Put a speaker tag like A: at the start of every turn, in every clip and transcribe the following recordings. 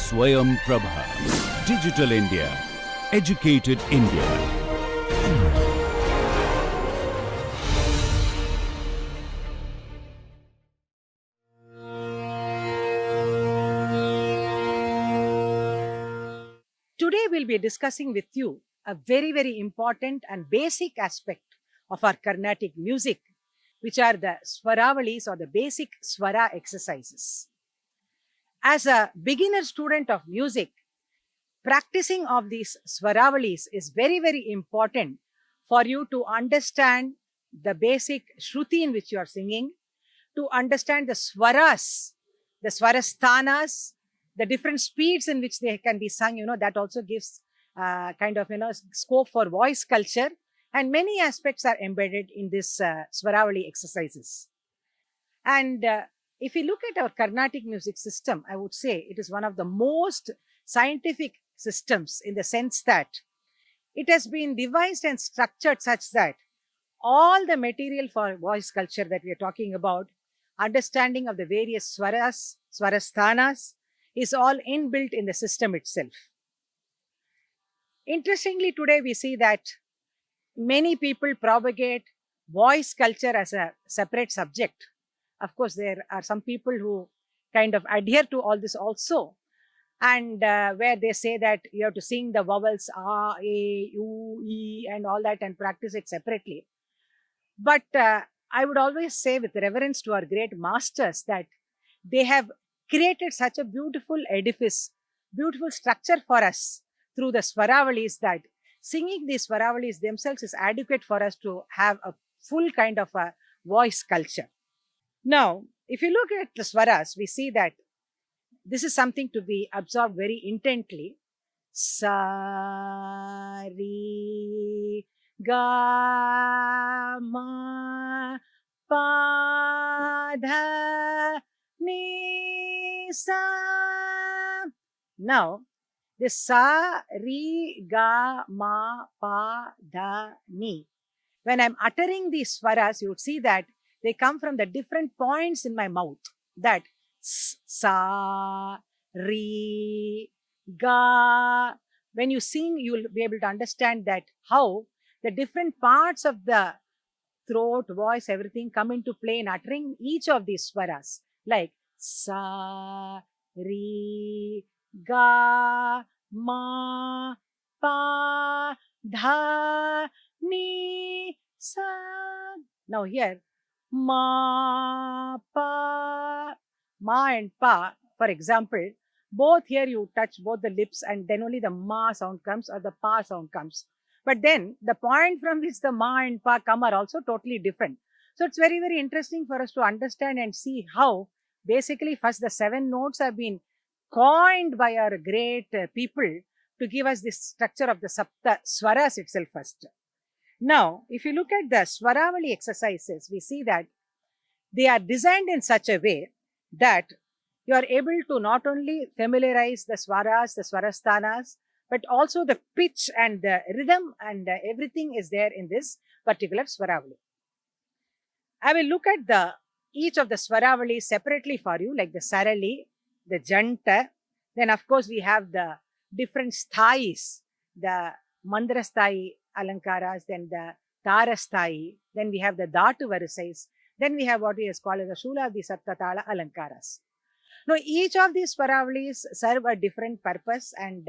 A: Swayam Prabha. Digital India. Educated India.
B: Today we'll be discussing with you a very important and basic aspect of our Carnatic music, which are the Swaravalis or the basic Swara exercises. As a beginner student of music, practicing of these Swaravalis is very important for you to understand the basic Shruti in which you are singing, to understand the Swaras, the Swarasthanas, the different speeds in which they can be sung. That also gives kind of scope for voice culture, and many aspects are embedded in this Swaravali exercises. And if you look at our Carnatic music system, I would say it is one of the most scientific systems, in the sense that it has been devised and structured such that all the material for voice culture that we are talking about, understanding of the various swaras, swarasthanas, is all inbuilt in the system itself. Interestingly, today we see that many people propagate voice culture as a separate subject. Of course, there are some people who kind of adhere to all this also, and where they say that you have to sing the vowels a, u, e, and all that, and practice it separately. But I would always say, with reverence to our great masters, that they have created such a beautiful edifice, beautiful structure for us through the Swaravalis, that singing these Swaravalis themselves is adequate for us to have a full kind of a voice culture. Now, if you look at the Swaras, we see that this is something to be absorbed very intently. Sa, ri, ga, ma, pa, dha, ni, sa. Now, this sa, ri, ga, ma, pa, dha, ni. When I'm uttering these swaras, you would see that they come from the different points in my mouth. That sa, ri, ga. When you sing, you will be able to understand that how the different parts of the throat, voice, everything come into play in uttering each of these swaras. Like sa, ri, ga, ma, pa, dha, ni, sa. Now here, ma, pa, ma and pa, for example, both here you touch both the lips, and then only the ma sound comes or the pa sound comes. But then the point from which the ma and pa come are also totally different. So it's very interesting for us to understand and see how basically first the 7 notes have been coined by our great people to give us this structure of the Sapta Swaras itself first. Now, if you look at the Swaravali exercises, we see that they are designed in such a way that you are able to not only familiarize the swaras, the swarasthanas, but also the pitch and the rhythm, and everything is there in this particular Swaravali. I will look at each of the Swaravalis separately for you, like the Sarali, the Janta. Then, of course, we have the different sthais, the Mandrasthai Alankaras, then the Tarasthai, then we have the Dhatu Varisais, then we have what is called as the Shuladhi Saptatala Alankaras. Now, each of these Swaravalis serve a different purpose, and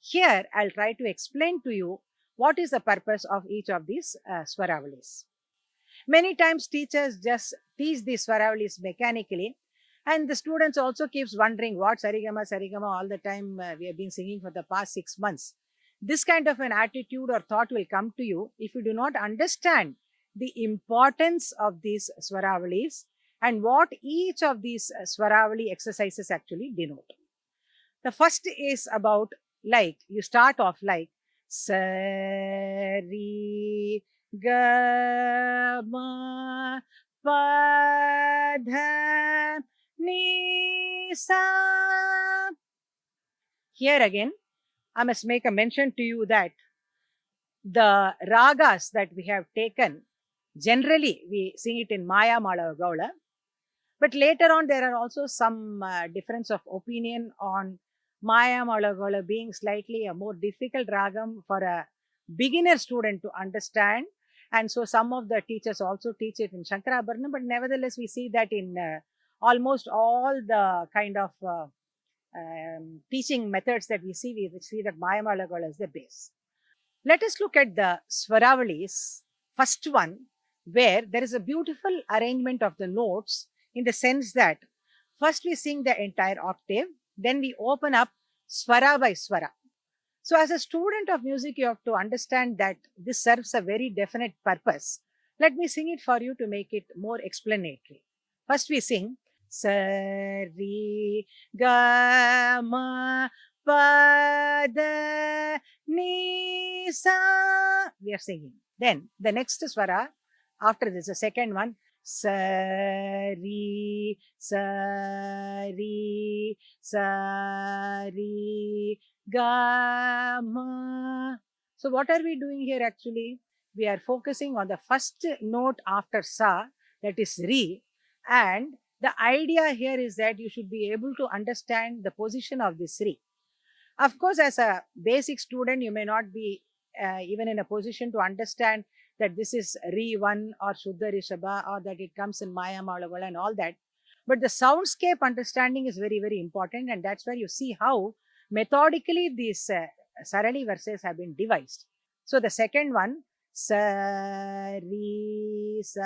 B: here I'll try to explain to you what is the purpose of each of these Swaravalis. Many times teachers just teach these Swaravalis mechanically, and the students also keeps wondering what Sarigama all the time we have been singing for the past 6 months. This kind of an attitude or thought will come to you if you do not understand the importance of these Swaravalis and what each of these Swaravali exercises actually denote. The first is about, like, you start off like sa, ri, ga, ma, pa, dha, ni, sa. Here again, I must make a mention to you that the ragas that we have taken, generally we sing it in Maya Mala Gaula, but later on there are also some difference of opinion on Maya Malagola being slightly a more difficult ragam for a beginner student to understand. And so some of the teachers also teach it in Shankarabharanam, but nevertheless, we see that in almost all the kind of teaching methods that we see that Maya Malagola is the base. Let us look at the Swaravalis. First one, where there is a beautiful arrangement of the notes in the sense that first we sing the entire octave, then we open up Swara by Swara. So, as a student of music, you have to understand that this serves a very definite purpose. Let me sing it for you to make it more explanatory. First, we sing Sa Re Ga Ma Pa Da Ni Sa. We are singing. Then the next swara after this, the second one, Sa Re Sa Re Sa Re Ga Ma. So what are we doing here actually? We are focusing on the first note after Sa, that is Re, and the idea here is that you should be able to understand the position of this Re. Of course, as a basic student, you may not be even in a position to understand that this is Re 1 or Shuddha Rishabha or that it comes in Maya Malavala and all that. But the soundscape understanding is very, very important, and that's where you see how methodically these Sarali verses have been devised. So the second one, Sa Re Sa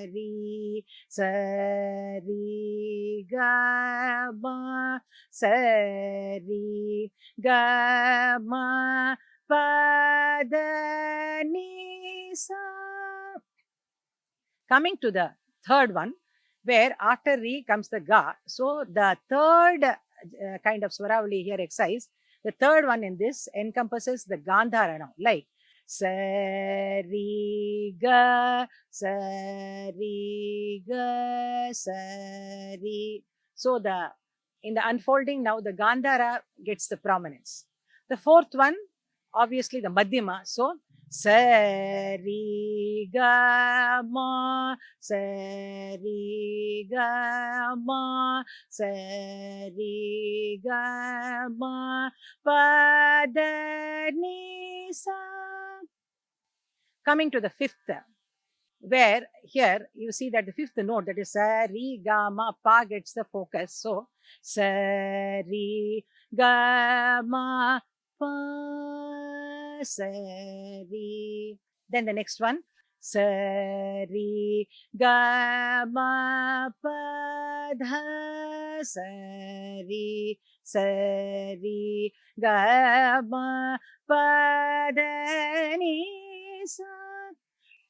B: Re Sa Re Ga Ma Sa Re Ga Ma Pa Da Ni Sa. Coming to the third one, where after Re comes the Ga. So the third kind of Swaravali here exercise, the third one in this encompasses the Gandhara now, like Sa Re Ga Sa Re Ga Sa Re. So in the unfolding now, the Gandhara gets the prominence. The fourth one, obviously the Madhyama. So Sa Re Ga Ma Sa Re Ga Ma Sa Re Ga Ma Pa Da Ni Sa. Coming to the fifth, where here you see that the fifth note, that is Sa Re Ga Ma Pa, gets the focus. So Sa Re Ga Ma Pa Sa Re. Then the next one, Sa Re Ga Ma Pa Dha Sa Re Sa Re Ga Ma Pa Da Ni Sa.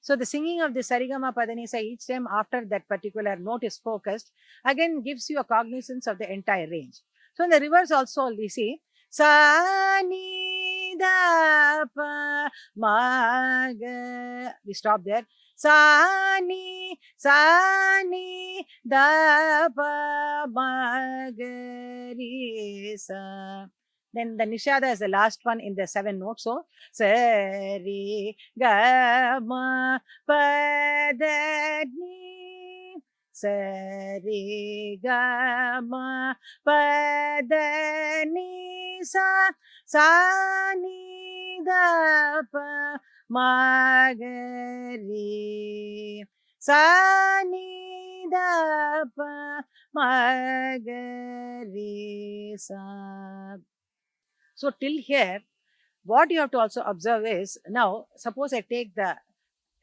B: So the singing of the Sarigama Padanisa each time after that particular note is focused again gives you a cognizance of the entire range. So in the reverse also we see Sa Ni Da Pa Ma Ga. We stop there. Sa Ni Da Pa Ma Ga Re Sa. Then the Nishada is the last one in the 7 notes. So, Sa Re Ga Ma Pa Da Ni. Sa Re Ga Ma Pa Da Ni Sa. Sa Ni Da Pa Ma Ga Re. Sa Ni Da Pa Ma Ga Re Sa. So till here, what you have to also observe is, now suppose I take the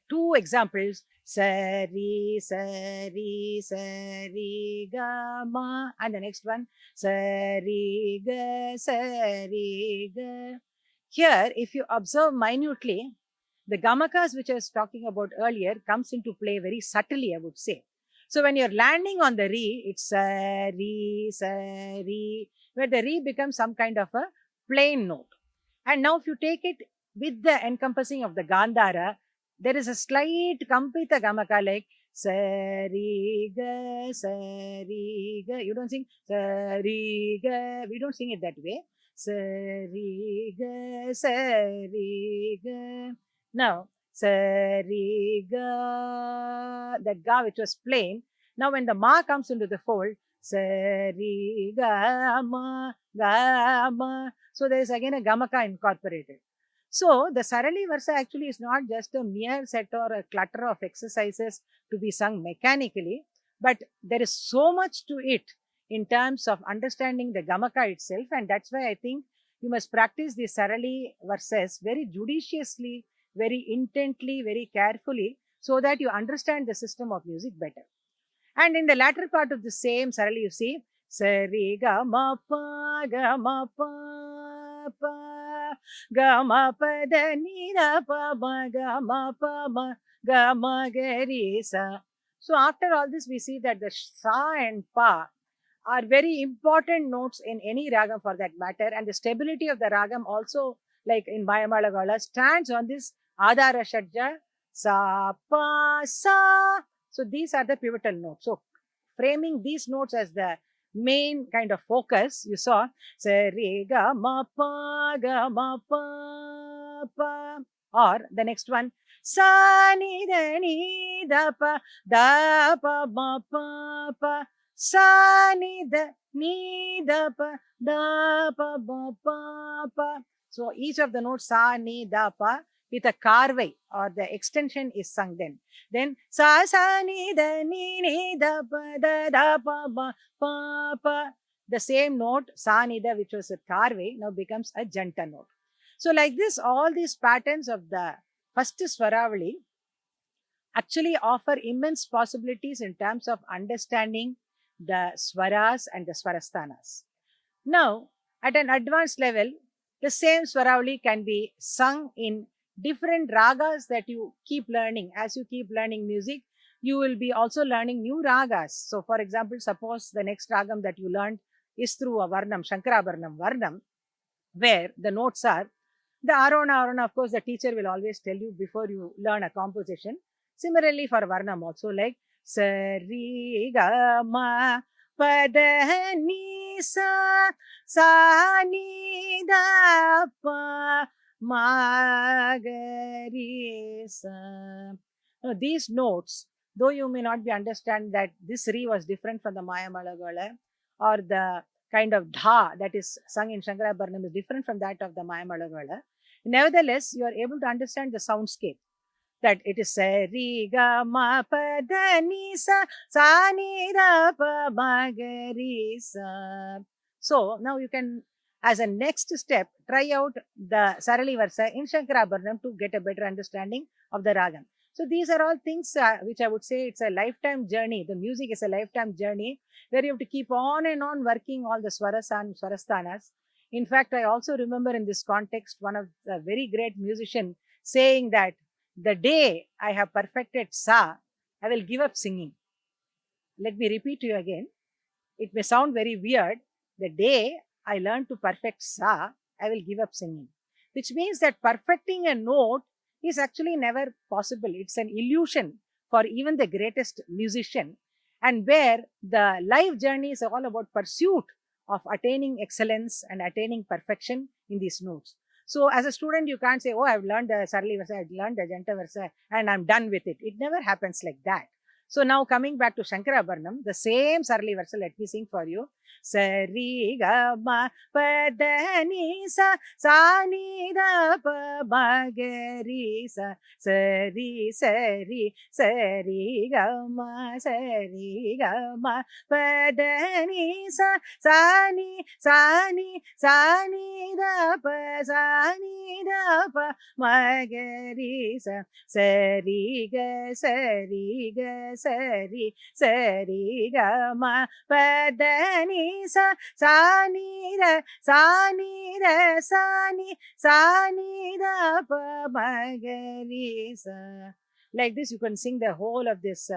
B: 2 examples, Sa Re Sa Re Sa Re Ga Ma, and the next one Sa Re Ga Sa Re Ga. Here, if you observe minutely, the gamakas which I was talking about earlier comes into play very subtly, I would say. So when you're landing on the Re, it's Sa Re, where the Re becomes some kind of a plain note. And now if you take it with the encompassing of the Gandhara, there is a slight Kampita Gamaka like Sa Re Ga Sa Re Ga. You don't sing Sa Re Ga. We don't sing it that way. Sa Re Ga Sa Re Ga. Now Sa Re Ga, that Ga which was plain. Now when the Ma comes into the fold, Sari Gama Gama. So there is again a Gamaka incorporated. So the Sarali Varsa actually is not just a mere set or a clutter of exercises to be sung mechanically, but there is so much to it in terms of understanding the Gamaka itself, and that's why I think you must practice the Sarali verses very judiciously, very intently, very carefully, so that you understand the system of music better. And in the latter part of the same Sarali, you see, Sari ga ma pa ga ma pa pa ga ma pa da ni da pa ma ga ma pa ma ga ma ga ri sa. So after all this, we see that the sa and pa are very important notes in any ragam for that matter, and the stability of the ragam also, like in Mayamalagala, stands on this Adara Shadja, Sa Pa Sa. So these are the pivotal notes. So framing these notes as the main kind of focus, you saw Sa Re Ga Ma Pa Ga Ma Pa Pa, or the next one Sa Ni Da Ni Da Pa Ma Pa Pa. Sa ni da pa pa pa. So each of the notes sa ni da pa with a carvey or the extension is sung then. Then sa ni da pa da pa pa. The same note sa ni da, which was a carvey, now becomes a janta note. So like this, all these patterns of the first Swaravali actually offer immense possibilities in terms of understanding the swaras and the swarasthanas. Now, at an advanced level, the same Swaravali can be sung in different ragas that you keep learning. As you keep learning music, you will be also learning new ragas. So, for example, suppose the next ragam that you learned is through a Varnam, Shankarabharanam Varnam, where the notes are the Arona. Of course, the teacher will always tell you before you learn a composition. Similarly, for Varnam also, like Sari ga ma pa da ni sa ni da pa ma ga ri sa. Now, these notes, though you may not be understand that this Ri was different from the Mayamalagala, or the kind of dha that is sung in Shankarabharanam is different from that of the Mayamalagala, nevertheless, you are able to understand the soundscape. That it is sa ri ga ma pa da ni sa ni da pa ma ga ri sa. So now you can, as a next step, try out the Sarali Varsa in Shankarabharanam to get a better understanding of the ragam. So these are all things which I would say it's a lifetime journey. The music is a lifetime journey where you have to keep on and on working all the swaras and swarasthanas. In fact, I also remember in this context one of the very great musician saying that the day I have perfected sa, I will give up singing. Let me repeat to you again. It may sound very weird. The day I learn to perfect sa, I will give up singing. Which means that perfecting a note is actually never possible. It's an illusion for even the greatest musician. And where the life journey is all about pursuit of attaining excellence and attaining perfection in these notes. So as a student, you can't say, oh, I've learned the Sarali Versa, I've learned the Janta Versa, and I'm done with it. It never happens like that. So now coming back to Shankarabharanam, the same Sarali Versa, let me sing for you. Sari ga ma pa da ni sa ni da pa ma ga ri sa, sari ga ma pa da ni sa ni da pa ma ga ri sa, sari ga ma pa da ni sa ni da pa ma ga ri sa. Like this, you can sing the whole of this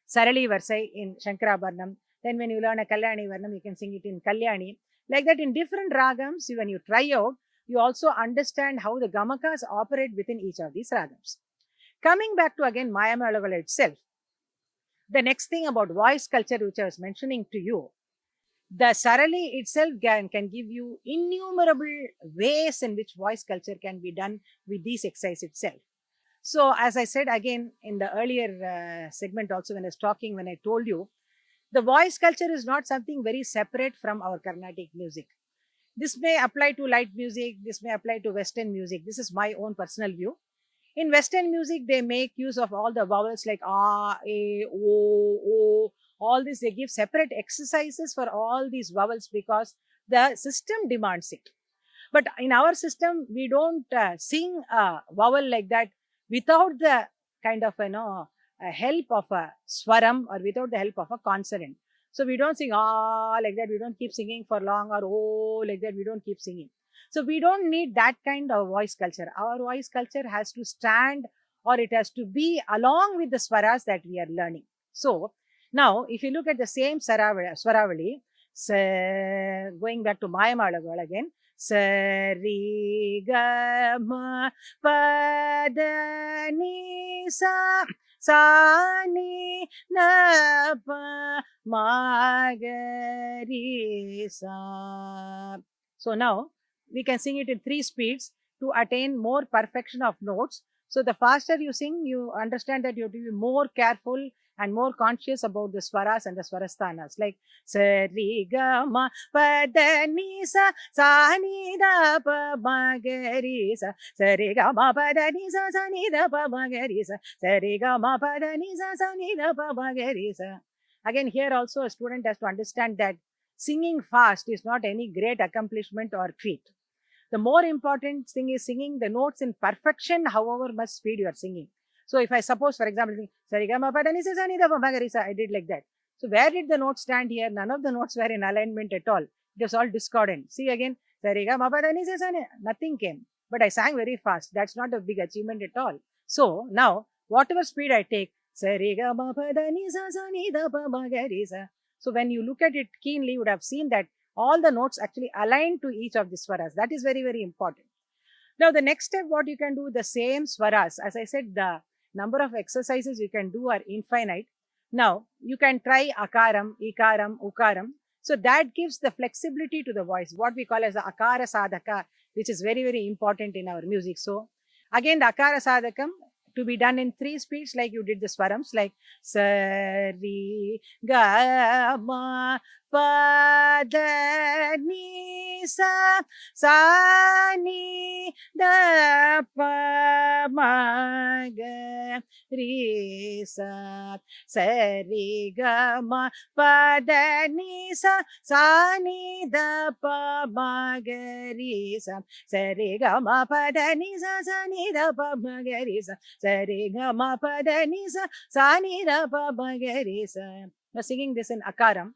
B: Sarali Varsai in Shankarabharanam. Then when you learn a Kalyani Varnam, you can sing it in Kalyani. Like that, in different ragams, when you try out, you also understand how the Gamakas operate within each of these ragams. Coming back to again Mayamalagala itself, the next thing about voice culture, which I was mentioning to you, the Sarali itself can give you innumerable ways in which voice culture can be done with this exercise itself. So as I said again in the earlier segment also when I was talking, when I told you The voice culture is not something very separate from our Carnatic music. This may apply to light music, this may apply to Western music. This is my own personal view. In Western music, they make use of all the vowels like A, A, O, all this. They give separate exercises for all these vowels because the system demands it. But in our system, we don't sing a vowel like that without the kind of, help of a swaram or without the help of a consonant. So we don't sing ah like that. We don't keep singing for long, or oh like that. We don't keep singing. So we don't need that kind of voice culture. Our voice culture has to stand, or it has to be along with the swaras that we are learning. So now, if you look at the same Swaravali, going back to Mayamalagal again, Sari ga ma pa da ni sa ni na pa ma ga ri sa. So now we can sing it in 3 speeds to attain more perfection of notes. So the faster you sing, you understand that you have to be more careful and more conscious about the swaras and the swarasthanas, like sa ri ga ma pa da ni sa ni da pa ma ga ri sa ri ga ma pa da ni sa ni da pa ma ga ri sa ri ga ma pa da ni sa ni da pa ma ga ri sa. Again, here also a student has to understand that singing fast is not any great accomplishment or feat. The more important thing is singing the notes in perfection, however much speed you are singing. So if I suppose, for example, I did like that. So where did the notes stand here? None of the notes were in alignment at all. It was all discordant. See again, nothing came. But I sang very fast. That's not a big achievement at all. So now, whatever speed I take, so when you look at it keenly, you would have seen that all the notes actually align to each of the swaras. That is very, very important. Now, the next step, what you can do, the same swaras. As I said, the number of exercises you can do are infinite. Now, you can try akaram, ikaram, ukaram. So that gives the flexibility to the voice, what we call as the akara sadhaka, which is very, very important in our music. So again, the akara sadhakam to be done in 3 speeds, like you did the swarams, like sa ri ga ma pa da ni sa ni da pa ma ga ri sa ri ga ma pa da ni sa ni da pa ma ga ri sa ri ga ma pa da ni sa ni da pa ma ga ri sa re ga ma pa da ni sa ni da pa ma ga ri sa. Now singing this in akaram.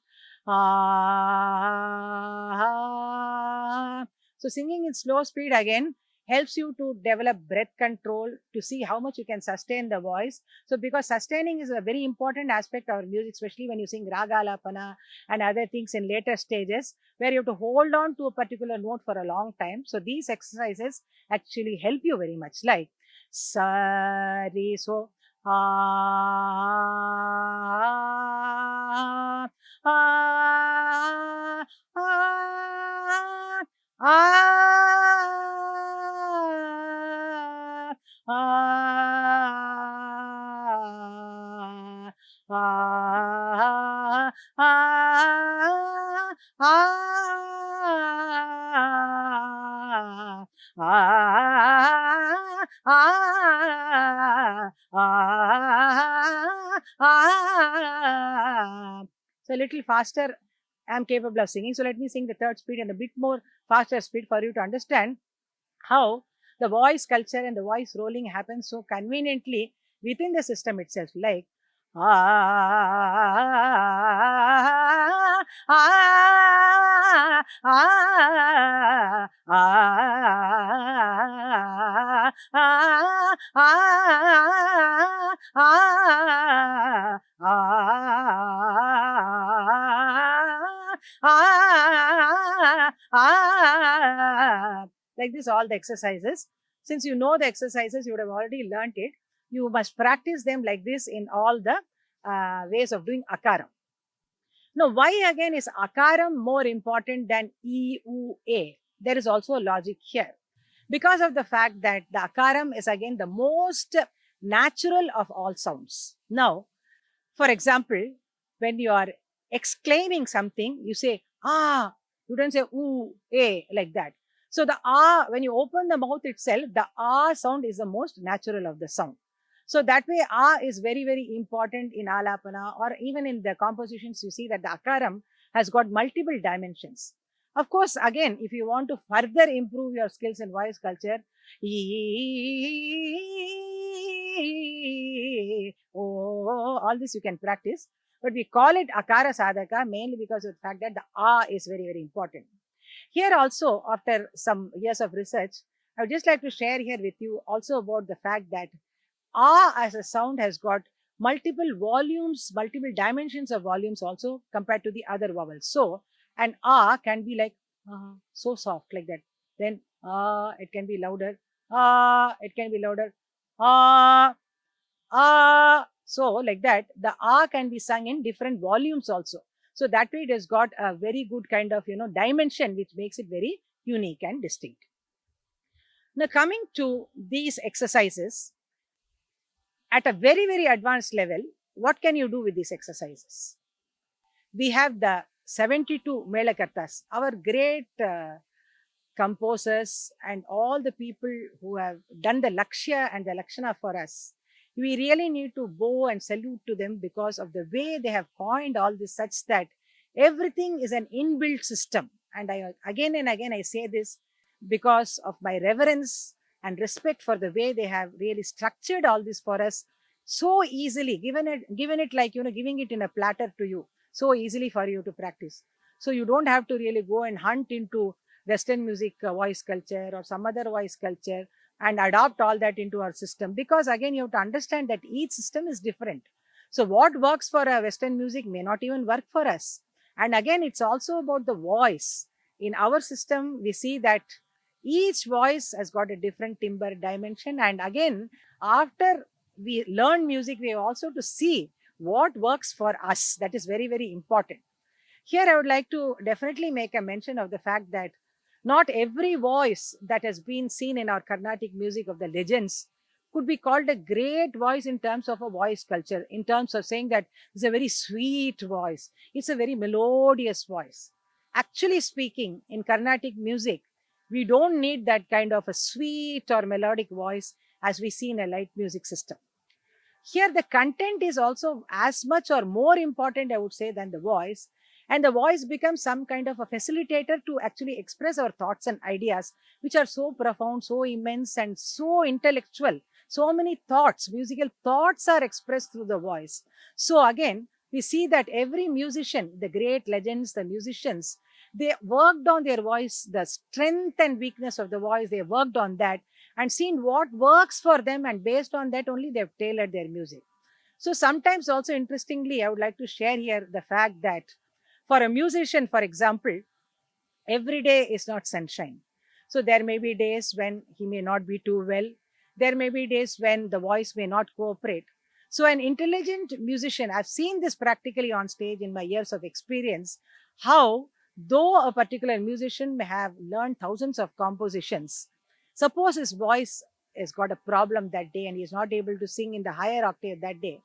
B: So singing in slow speed again helps you to develop breath control, to see how much you can sustain the voice. So because sustaining is a very important aspect of our music, especially when you sing raga alapana and other things in later stages, where you have to hold on to a particular note for a long time. So these exercises actually help you very much, like sa ri so So a little faster I am capable of singing. So let me sing the third speed and a bit more faster speed for you to understand how the voice culture and the voice rolling happens so conveniently within the system itself. Like like this, all the exercises. Since you know the exercises, you would have already learnt it. You must practice them like this in all the ways of doing akaram. Now, why again is akaram more important than E, U, A? There is also a logic here. Because of the fact that the akaram is again the most natural of all sounds. Now, for example, when you are exclaiming something, you say ah. You don't say ooh, eh, like that. So the ah, when you open the mouth itself, the ah sound is the most natural of the sound. So that way, ah is very, very important in alapana, or even in the compositions. You see that the akaram has got multiple dimensions. Of course, again, if you want to further improve your skills in voice culture, oh, all this you can practice. But we call it akara sadhaka mainly because of the fact that the ah is very, very important. Here also, after some years of research, I would just like to share here with you also about the fact that ah as a sound has got multiple volumes, multiple dimensions of volumes also compared to the other vowels. So, an ah can be like so soft like that. Then ah, it can be louder. Ah, it can be louder. Ah, ah. So, like that, the ah can be sung in different volumes also. So that way it has got a very good kind of, dimension which makes it very unique and distinct. Now, coming to these exercises, at a very, very advanced level, what can you do with these exercises? We have the 72 Melakartas, our great composers and all the people who have done the Lakshya and the Lakshana for us. We really need to bow and salute to them because of the way they have coined all this, such that everything is an inbuilt system. And I again and again I say this because of my reverence and respect for the way they have really structured all this for us so easily, given it like, giving it in a platter to you, so easily for you to practice. So you don't have to really go and hunt into Western music voice culture or some other voice culture and adopt all that into our system, because again you have to understand that each system is different. So what works for a Western music may not even work for us. And again, it's also about the voice. In our system, we see that each voice has got a different timbre dimension. And again, after we learn music, we have also to see what works for us. That is very, very important. Here, I would like to definitely make a mention of the fact that not every voice that has been seen in our Carnatic music of the legends could be called a great voice in terms of a voice culture, in terms of saying that it's a very sweet voice, it's a very melodious voice. Actually speaking, in Carnatic music, we don't need that kind of a sweet or melodic voice as we see in a light music system. Here, the content is also as much or more important, I would say, than the voice. And the voice becomes some kind of a facilitator to actually express our thoughts and ideas, which are so profound, so immense, and so intellectual. So many thoughts, musical thoughts are expressed through the voice. So again, we see that every musician, the great legends, the musicians, they worked on their voice, the strength and weakness of the voice, they worked on that and seen what works for them, and based on that only they've tailored their music. So sometimes also interestingly, I would like to share here the fact that for a musician, for example, every day is not sunshine. So there may be days when he may not be too well. There may be days when the voice may not cooperate. So an intelligent musician, I've seen this practically on stage in my years of experience, how though a particular musician may have learned thousands of compositions, suppose his voice has got a problem that day and he is not able to sing in the higher octave that day,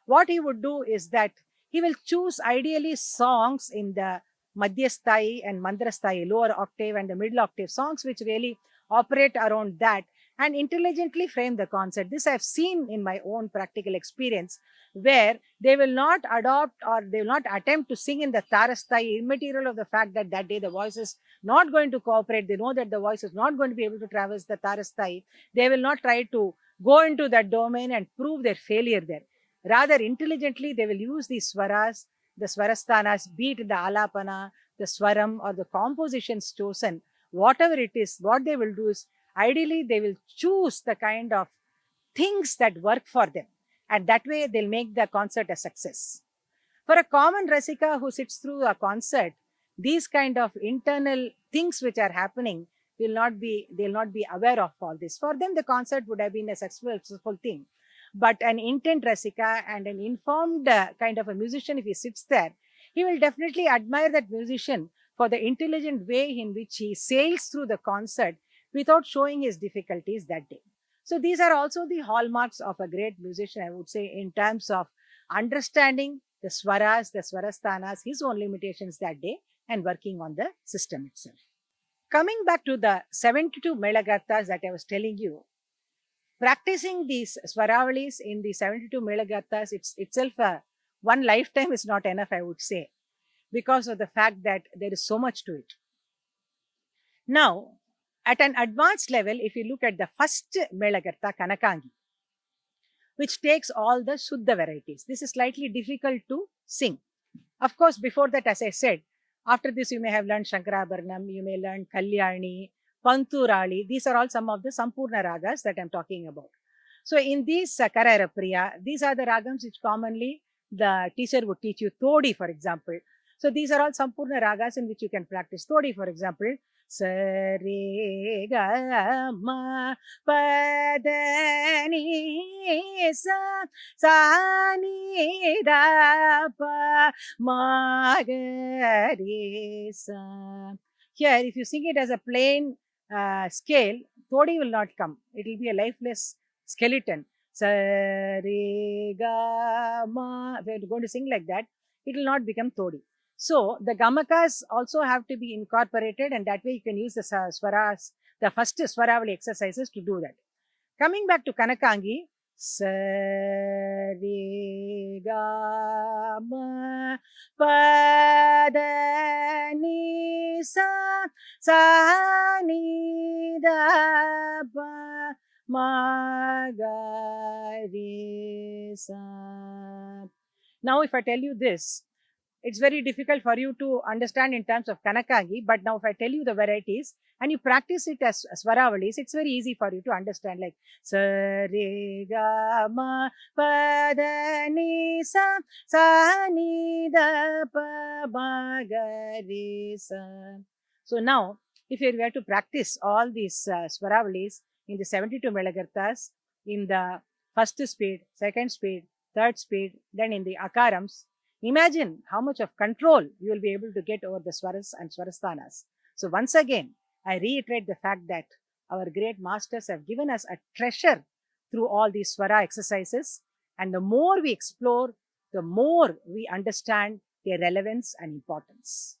B: what he would do is that he will choose ideally songs in the Madhyasthai and Mandrasthai, lower octave and the middle octave, songs which really operate around that and intelligently frame the concert. This I've seen in my own practical experience, where they will not adopt or they will not attempt to sing in the Tarasthai, immaterial of the fact that that day the voice is not going to cooperate. They know that the voice is not going to be able to traverse the Tarasthai. They will not try to go into that domain and prove their failure there. Rather, intelligently, they will use these swaras, the swarasthanas, be it the alapana, the swaram, or the compositions chosen. Whatever it is, what they will do is, ideally, they will choose the kind of things that work for them. And that way, they'll make the concert a success. For a common Rasika who sits through a concert, these kind of internal things which are happening they'll not be aware of all this. For them, the concert would have been a successful thing. But an intent Rasika and an informed kind of a musician, if he sits there, he will definitely admire that musician for the intelligent way in which he sails through the concert without showing his difficulties that day. So these are also the hallmarks of a great musician, I would say, in terms of understanding the swaras, the swarasthanas, his own limitations that day, and working on the system itself. Coming back to the 72 Melagarthas that I was telling you, practicing these Swaravalis in the 72 Melagarthas, it's itself one lifetime is not enough, I would say, because of the fact that there is so much to it. Now, at an advanced level, if you look at the first Melagartha, Kanakangi, which takes all the Shuddha varieties, this is slightly difficult to sing. Of course, before that, as I said, after this you may have learned Shankarabharanam, you may learn Kalyani, Panturali. These are all some of the Sampurna ragas that I'm talking about. So in these Karara Priya, these are the ragams which commonly the teacher would teach you. Todi, for example. So these are all Sampurna ragas in which you can practice. Todi, for example, Sa re ga ma pa da ni sa ni da pa ma ga re sa. Here, if you sing it as a plain scale, Todi will not come. It will be a lifeless skeleton. Sa re ga ma. If you're going to sing like that, it will not become Todi. So the gamakas also have to be incorporated, and that way you can use the swaras, the first swaravali exercises to do that. Coming back to Kanakangi, sa re ga ma pa da ni sa ni da pa ma ga re sa. Now, if I tell you this, it's very difficult for you to understand in terms of Kanakangi, but now if I tell you the varieties and you practice it as Swaravalis, it's very easy for you to understand, like Sa re ga ma pa da ni sa ni da pa ma ga re sa. So now, if you were to practice all these Swaravalis in the 72 Melagarthas, in the first speed, second speed, third speed, then in the Akarams, imagine how much of control you will be able to get over the Swaras and Swarasthanas. So once again, I reiterate the fact that our great masters have given us a treasure through all these Swara exercises. And the more we explore, the more we understand their relevance and importance.